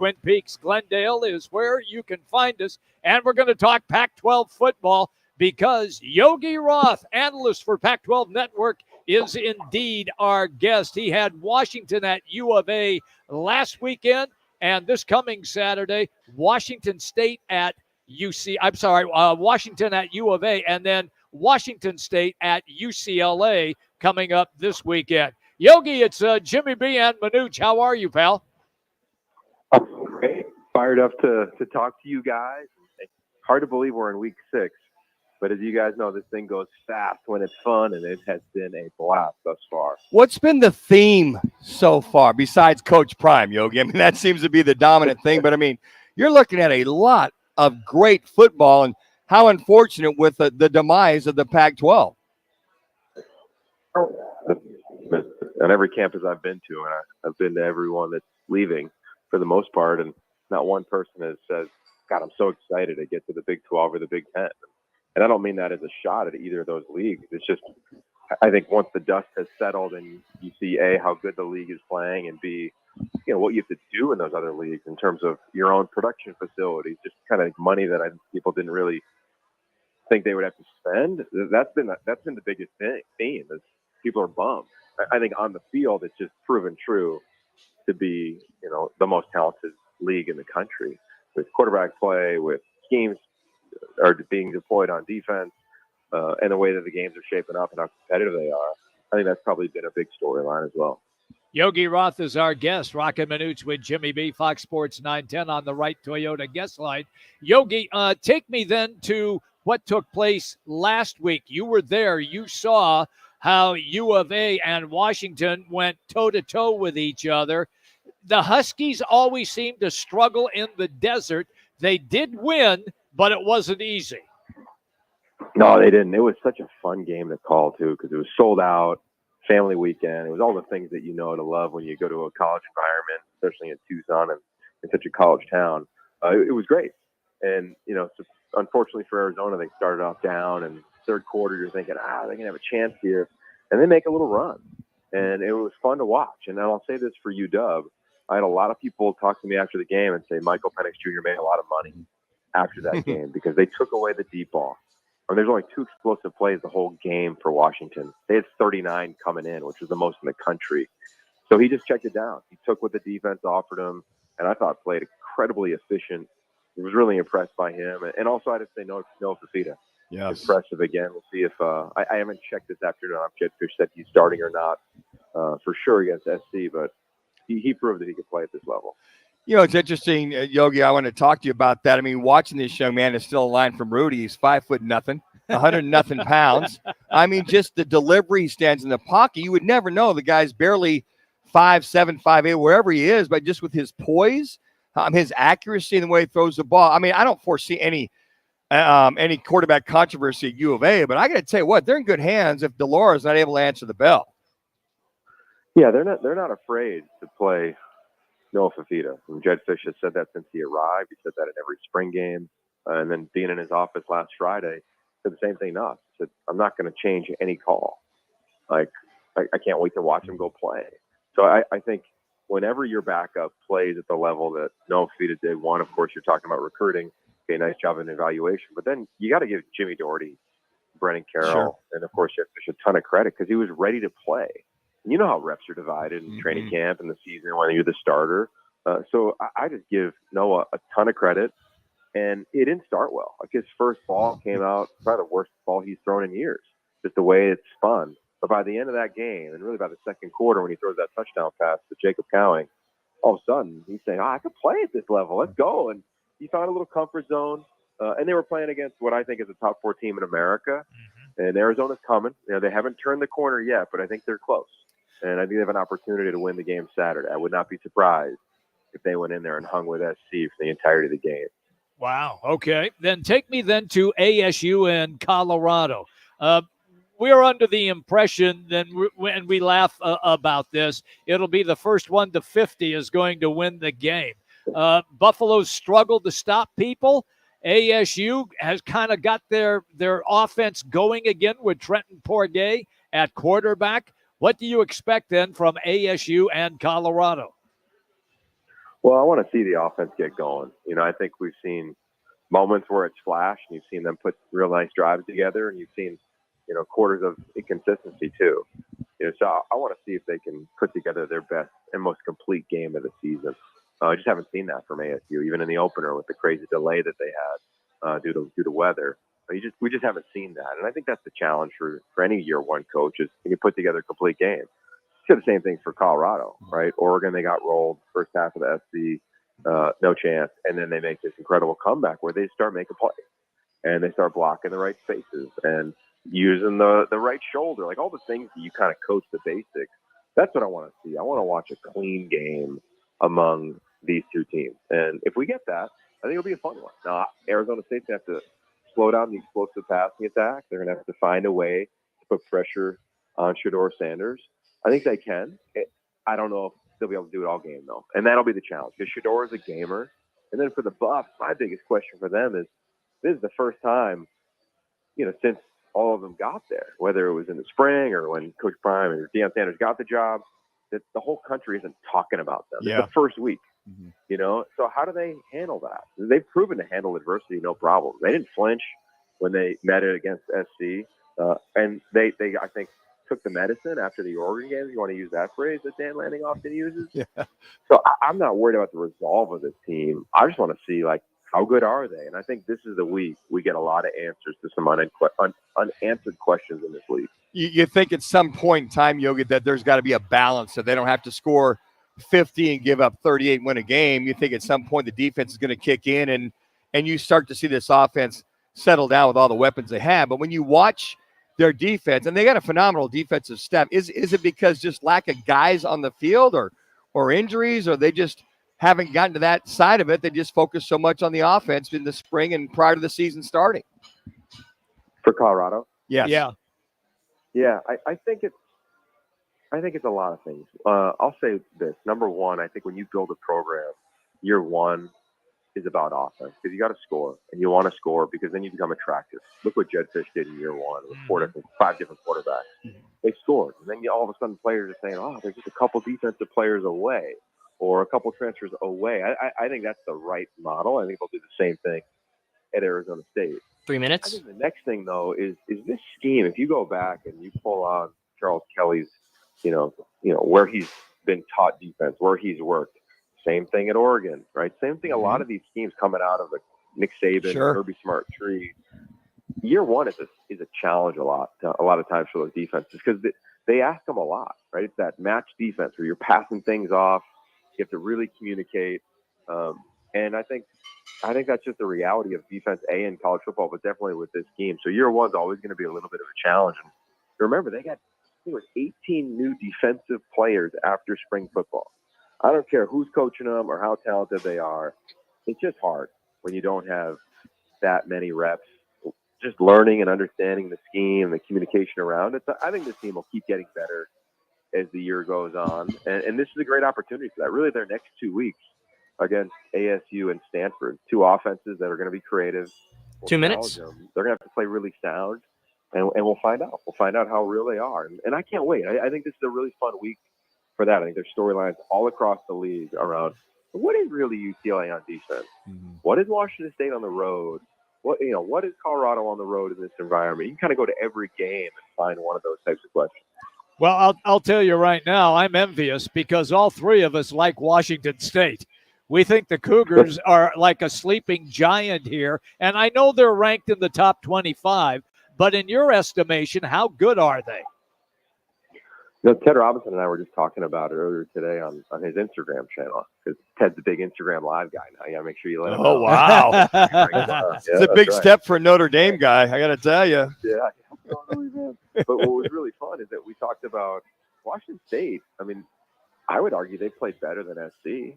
Twin Peaks, Glendale is where you can find us. And we're going to talk Pac-12 football because Yogi Roth, analyst for Pac-12 Network, is indeed our guest. He had Washington at U of A last weekend, and this coming Saturday, Washington State at Washington at U of A, and then Washington State at UCLA coming up this weekend. Yogi, it's Jimmy B and Manooch. How are you, pal? Great. Fired up to talk to you guys. It's hard to believe we're in week 6, but as you guys know, this thing goes fast when it's fun, and it has been a blast thus far. What's been the theme so far besides Coach Prime, Yogi? I mean, that seems to be the dominant thing, but I mean, you're looking at a lot of great football, and how unfortunate with the demise of the Pac-12. On every campus I've been to, and I've been to everyone that's leaving for the most part, and not one person has said, God, I'm so excited to get to the Big 12 or the Big 10. And I don't mean that as a shot at either of those leagues. It's just, I think once the dust has settled and you see, A, how good the league is playing, and B, what you have to do in those other leagues in terms of your own production facilities, just kind of money that people didn't really think they would have to spend. That's been the biggest theme is people are bummed. I think on the field, it's just proven true to be, the most talented league in the country with quarterback play, with schemes are being deployed on defense, and the way that the games are shaping up and how competitive they are. I think that's probably been a big storyline as well. Yogi Roth is our guest. Rockin' Minutes with Jimmy B, Fox Sports 910 on the right Toyota guest line. Yogi, take me then to what took place last week. You were there. You saw how U of A and Washington went toe-to-toe with each other. The Huskies always seem to struggle in the desert. They did win, but it wasn't easy. No, they didn't. It was such a fun game to call, too, because it was sold out, family weekend. It was all the things that you know to love when you go to a college environment, especially in Tucson and in such a college town. It was great. And, so unfortunately for Arizona, they started off down, and third quarter you're thinking, they're going to have a chance here. And they make a little run. And it was fun to watch. And I'll say this for UW. I had a lot of people talk to me after the game and say Michael Penix Jr. made a lot of money after that game because they took away the deep ball. And there's only 2 explosive plays the whole game for Washington. They had 39 coming in, which was the most in the country. So he just checked it down. He took what the defense offered him, and I thought played incredibly efficient. I was really impressed by him. And also I had to say no Fafita. Yes. Impressive again. We'll see if I haven't checked this afternoon. Jed Fish said he's starting or not for sure against SC, but he proved that he could play at this level. It's interesting, Yogi. I want to talk to you about that. I mean, watching this young man is still a line from Rudy. He's 5'0", 100 pounds. I mean, just the delivery, he stands in the pocket. You would never know the guy's barely 5'7", 5'8", wherever he is, but just with his poise, his accuracy, and the way he throws the ball. I mean, I don't foresee any quarterback controversy at U of A, but I got to tell you what, they're in good hands if Delores is not able to answer the bell. Yeah, they're not afraid to play Noah Fafita. And Jed Fish has said that since he arrived. He said that in every spring game. And then being in his office last Friday, said the same thing to us. He said, I'm not going to change any call. Like, I can't wait to watch him go play. So I think whenever your backup plays at the level that Noah Fafita did, one, of course, you're talking about recruiting. Okay, nice job in evaluation. But then you got to give Jimmy Doherty, Brennan Carroll, and, of course, Jed Fish a ton of credit because he was ready to play. You know how reps are divided in training camp and the season when you're the starter. So I just give Noah a ton of credit. And it didn't start well. Like his first ball came out, probably the worst ball he's thrown in years, just the way it's spun. But by the end of that game, and really by the second quarter when he throws that touchdown pass to Jacob Cowing, all of a sudden he's saying, I can play at this level. Let's go. And he found a little comfort zone. And they were playing against what I think is a top 4 team in America. And Arizona's coming. They haven't turned the corner yet, but I think they're close. And I think they have an opportunity to win the game Saturday. I would not be surprised if they went in there and hung with SC for the entirety of the game. Wow. Okay. Then take me then to ASU and Colorado. We are under the impression that when we laugh about this, it'll be the first 1 to 50 is going to win the game. Buffalo's struggled to stop people. ASU has kind of got their offense going again with Trenton Porgay at quarterback. What do you expect then from ASU and Colorado? Well, I want to see the offense get going. I think we've seen moments where it's flashed, and you've seen them put real nice drives together, and you've seen, quarters of inconsistency too. So I want to see if they can put together their best and most complete game of the season. I just haven't seen that from ASU, even in the opener with the crazy delay that they had due to weather. We just haven't seen that, and I think that's the challenge for any year one coach is can you put together a complete game. Said the same thing for Colorado, right? Oregon, they got rolled first half of the SC, no chance, and then they make this incredible comeback where they start making plays and they start blocking the right spaces and using the right shoulder, like all the things that you kind of coach the basics. That's what I want to see. I want to watch a clean game among these two teams, and if we get that, I think it'll be a fun one. Now, Arizona State's going to have to slow down the explosive passing attack. They're going to have to find a way to put pressure on Shedeur Sanders. I think they can. I don't know if they'll be able to do it all game, though. And that'll be the challenge because Shedeur is a gamer. And then for the Buffs, my biggest question for them is this is the first time, since all of them got there, whether it was in the spring or when Coach Prime and Deion Sanders got the job, that the whole country isn't talking about them. Yeah. It's the first week, So how do they handle that? They've proven to handle adversity no problem. They didn't flinch when they met it against SC. And they I think, took the medicine after the Oregon games. You want to use that phrase that Dan Lanning often uses? Yeah. So I'm not worried about the resolve of this team. I just want to see, how good are they? And I think this is the week we get a lot of answers to some unanswered questions in this league. You think at some point in time, Yogi, that there's got to be a balance so they don't have to score 50 and give up 38 and win a game. You think at some point the defense is going to kick in and you start to see this offense settle down with all the weapons they have. But when you watch their defense, and they got a phenomenal defensive step, is it because just lack of guys on the field or injuries, or they just haven't gotten to that side of it? They just focus so much on the offense in the spring and prior to the season starting. For Colorado? Yes. Yeah, I think it's a lot of things. I'll say this. Number one, I think when you build a program, year one is about offense because you got to score, and you want to score because then you become attractive. Look what Jed Fish did in year one with 5 different quarterbacks. They scored, and then all of a sudden players are saying, "Oh, they're just a couple defensive players away, or a couple transfers away." I think that's the right model. I think they'll do the same thing at Arizona State. 3 minutes. I think the next thing though is this scheme. If you go back and you pull on Charles Kelly's, where he's been taught defense, where he's worked. Same thing at Oregon, right? Same thing. A lot of these schemes coming out of the Nick Saban, Kirby Smart tree. Year one is a challenge a lot of times for those defenses because they ask them a lot, right? It's that match defense where you're passing things off. You have to really communicate, and I think that's just the reality of defense A in college football, but definitely with this scheme. So year one's always going to be a little bit of a challenge. And remember, they got 18 new defensive players after spring football. I don't care who's coaching them or how talented they are. It's just hard when you don't have that many reps, just learning and understanding the scheme, the communication around it. So I think this team will keep getting better as the year goes on. And this is a great opportunity for that. Really, their next 2 weeks against ASU and Stanford, 2 offenses that are going to be creative. 2 minutes. They're going to have to play really sound, and we'll find out. We'll find out how real they are. And I can't wait. I think this is a really fun week for that. I think there's storylines all across the league around what is really UCLA on defense? What is Washington State on the road? What is Colorado on the road in this environment? You can kind of go to every game and find one of those types of questions. Well, I'll tell you right now, I'm envious because all 3 of us like Washington State. We think the Cougars are like a sleeping giant here, and I know they're ranked in the top 25, but in your estimation, how good are they? Ted Robinson and I were just talking about it earlier today on his Instagram channel because Ted's a big Instagram live guy now. You got to make sure you let him know. Oh, wow. It's a big step for a Notre Dame guy, I got to tell you. Yeah. But what was really fun is that we talked about Washington State. I mean, I would argue they played better than SC.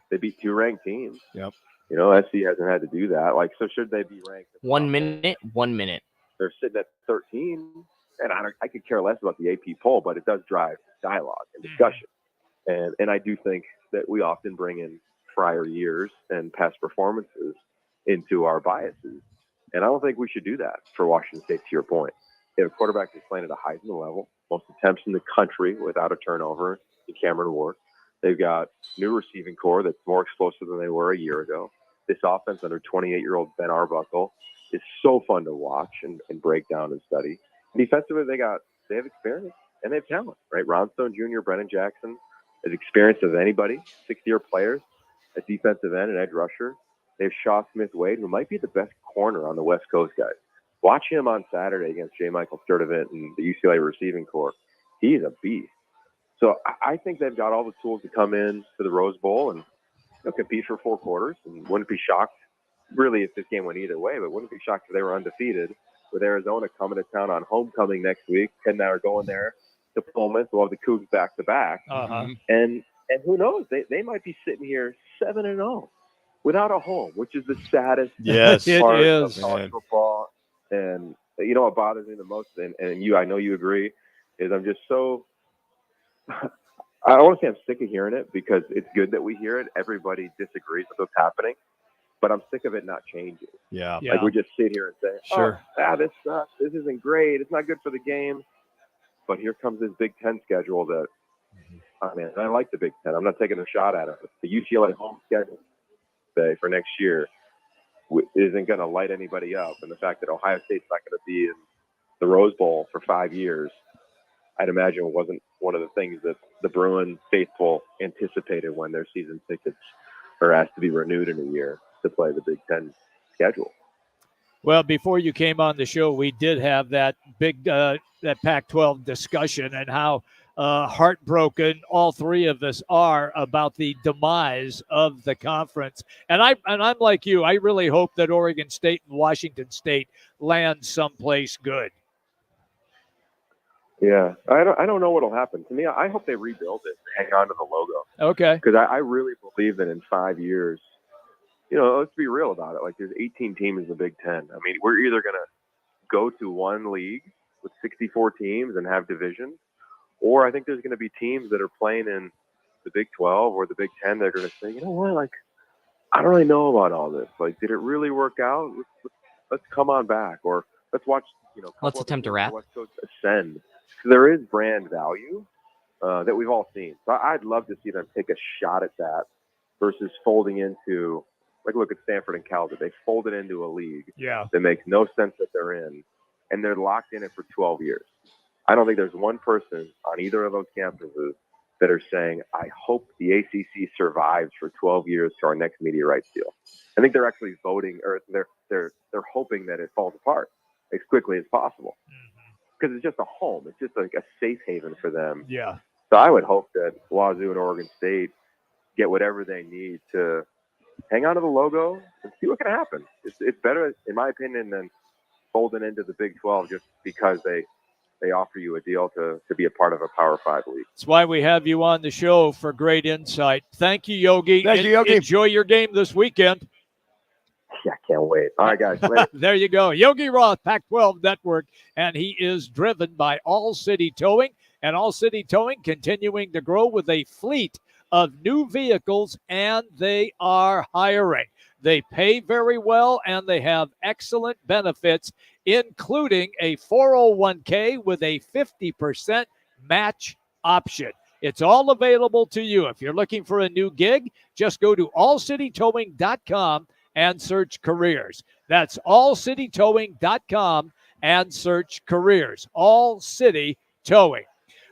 They beat 2 ranked teams. Yep. SC hasn't had to do that. So should they be ranked? 1 minute. 1 minute. They're sitting at 13. And I could care less about the AP poll, but it does drive dialogue and discussion. And I do think that we often bring in prior years and past performances into our biases. And I don't think we should do that for Washington State, to your point. They have a quarterback who's playing at a Heisman level, most attempts in the country without a turnover in Cameron Ward. They've got new receiving core that's more explosive than they were a year ago. This offense under 28-year-old Ben Arbuckle is so fun to watch and break down and study. Defensively, they have experience and they have talent, right? Ron Stone Jr., Brennan Jackson, as experienced as anybody, 6-year players at defensive end and edge rusher. They have Shaw Smith-Wade, who might be the best corner on the West Coast, guys. Watch him on Saturday against J. Michael Sturdivant and the UCLA receiving core. He's a beast. So I think they've got all the tools to come in to the Rose Bowl and compete for 4 quarters. And wouldn't be shocked, really, if this game went either way, but wouldn't be shocked if they were undefeated with Arizona coming to town on homecoming next week. Ken and I are going there to Pullman. We'll have the Cougs back-to-back. Uh-huh. And who knows? They might be sitting here 7-0 without a home, which is the saddest part of college football. And you know what bothers me the most, and I know you agree, is I'm just so – I don't want to say I'm sick of hearing it because it's good that we hear it. Everybody disagrees with what's happening, but I'm sick of it not changing. Yeah. Like we just sit here and say, this sucks. This isn't great. It's not good for the game. But here comes this Big Ten schedule that I like the Big Ten. I'm not taking a shot at it. The UCLA home schedule for next year isn't going to light anybody up. And the fact that Ohio State's not going to be in the Rose Bowl for 5 years, I'd imagine it wasn't one of the things that the Bruin faithful anticipated when their season tickets are asked to be renewed in a year to play the Big Ten schedule. Well, before you came on the show, we did have that big that Pac-12 discussion and how heartbroken all three of us are about the demise of the conference. And I'm like you. I really hope that Oregon State and Washington State land someplace good. Yeah, I don't know what'll happen. To me, I hope they rebuild it and hang on to the logo. Okay. Because I really believe that in 5 years, let's be real about it. Like, there's 18 teams in the Big Ten. I mean, we're either going to go to one league with 64 teams and have divisions, or I think there's going to be teams that are playing in the Big 12 or the Big 10. They're going to say, you know what, like, I don't really know about all this. Like, did it really work out? Let's come on back, or let's watch. Let's attempt to wrap. West Coast ascend. So there is brand value that we've all seen. So I'd love to see them take a shot at that versus folding into, like, look at Stanford and Cal. They folded into a league that makes no sense that they're in, and they're locked in it for 12 years. I don't think there's one person on either of those campuses that are saying, I hope the ACC survives for 12 years to our next media rights deal. I think they're actually voting, or they're hoping that it falls apart as quickly as possible. Because it's just a home. It's just like a safe haven for them. Yeah. So I would hope that Wazoo and Oregon State get whatever they need to hang on to the logo and see what can happen. It's better, in my opinion, than folding into the Big 12 just because they offer you a deal to be a part of a Power 5 league. That's why we have you on the show for great insight. Thank you, Yogi. Thank you, Yogi. Enjoy your game this weekend. Yeah, can't wait. All right, guys. Later. There you go. Yogi Roth, Pac-12 Network, and he is driven by All City Towing, and All City Towing continuing to grow with a fleet of new vehicles, and they are hiring. They pay very well, and they have excellent benefits, including a 401k with a 50% match option. It's all available to you. If you're looking for a new gig, just go to allcitytowing.com and search careers. That's allcitytowing.com and search careers. All City Towing.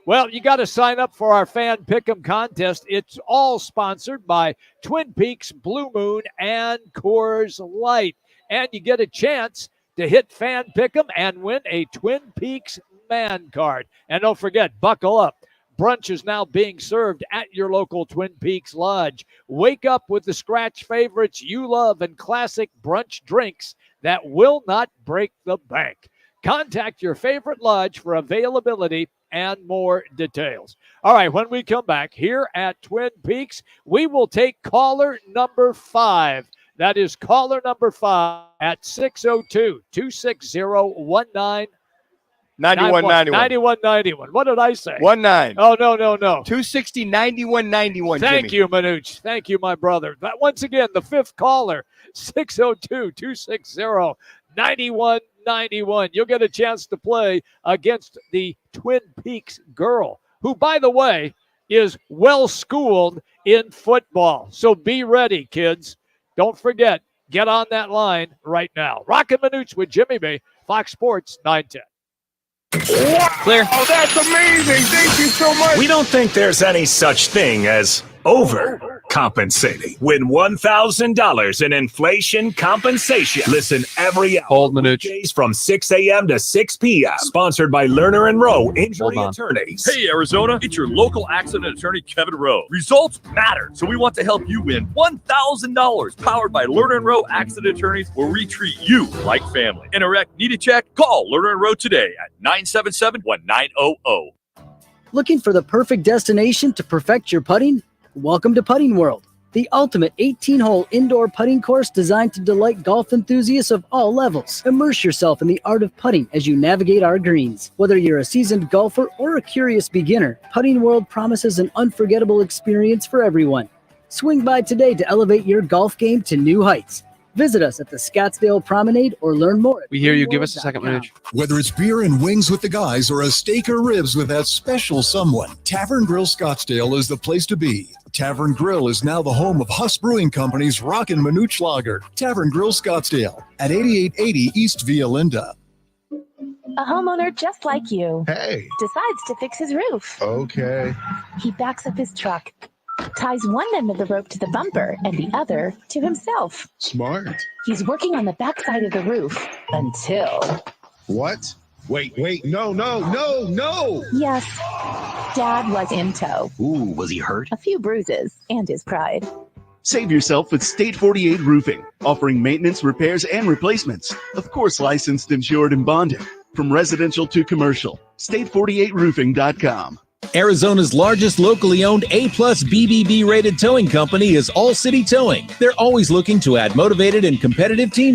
Well, you got to sign up for our Fan Pick'em contest. It's all sponsored by Twin Peaks, Blue Moon, and Coors Light. And you get a chance to hit Fan Pick'em and win a Twin Peaks man card. And don't forget, buckle up. Brunch is now being served at your local Twin Peaks Lodge. Wake up with the scratch favorites you love and classic brunch drinks that will not break the bank. Contact your favorite lodge for availability and more details. All right, when we come back here at Twin Peaks, we will take caller number 5. That is caller number 5 at 602-260-1991. 9191. What did I say? 19. Oh, no. 260 9191. Thank you, Manuch. Thank you, my brother. But once again, the 5th caller, 602-260-9191. You'll get a chance to play against the Twin Peaks girl, who, by the way, is well schooled in football. So be ready, kids. Don't forget, get on that line right now. Rock and Minuch with Jimmy B, Fox Sports 910. Clear. Oh, that's amazing. Thank you so much. We don't think there's any such thing as overcompensating. Win $1,000 in inflation compensation. Listen every hour. Hold, Minuch. Weekdays from 6 a.m. to 6 p.m. Sponsored by Lerner & Rowe Injury Hold on. Attorneys. Hey, Arizona, it's your local accident attorney, Kevin Rowe. Results matter, so we want to help you win $1,000 powered by Lerner & Rowe Accident Attorneys, where we treat you like family. Interact, need a check? Call Lerner & Rowe today at 977-1900. Looking for the perfect destination to perfect your putting? Welcome to Putting World, the ultimate 18-hole indoor putting course designed to delight golf enthusiasts of all levels. Immerse yourself in the art of putting as you navigate our greens. Whether you're a seasoned golfer or a curious beginner, Putting World promises an unforgettable experience for everyone. Swing by today to elevate your golf game to new heights. Visit us at the Scottsdale Promenade or learn more. We hear you. Give us a second, Minuch. Whether it's beer and wings with the guys or a steak or ribs with that special someone, Tavern Grill Scottsdale is the place to be. Tavern Grill is now the home of Huss Brewing Company's Rockin' Minuch Lager. Tavern Grill Scottsdale at 8880 East Via Linda. A homeowner just like you Decides to fix his roof. Okay. He backs up his truck, ties one end of the rope to the bumper and the other to himself. Smart. He's working on the backside of the roof until... What? Wait. No. Yes, Dad was in tow. Ooh, was he hurt? A few bruises and his pride. Save yourself with State 48 Roofing, offering maintenance, repairs, and replacements. Of course, licensed, insured, and bonded. From residential to commercial. State48roofing.com. Arizona's largest locally owned A-plus BBB rated towing company is All City Towing. They're always looking to add motivated and competitive team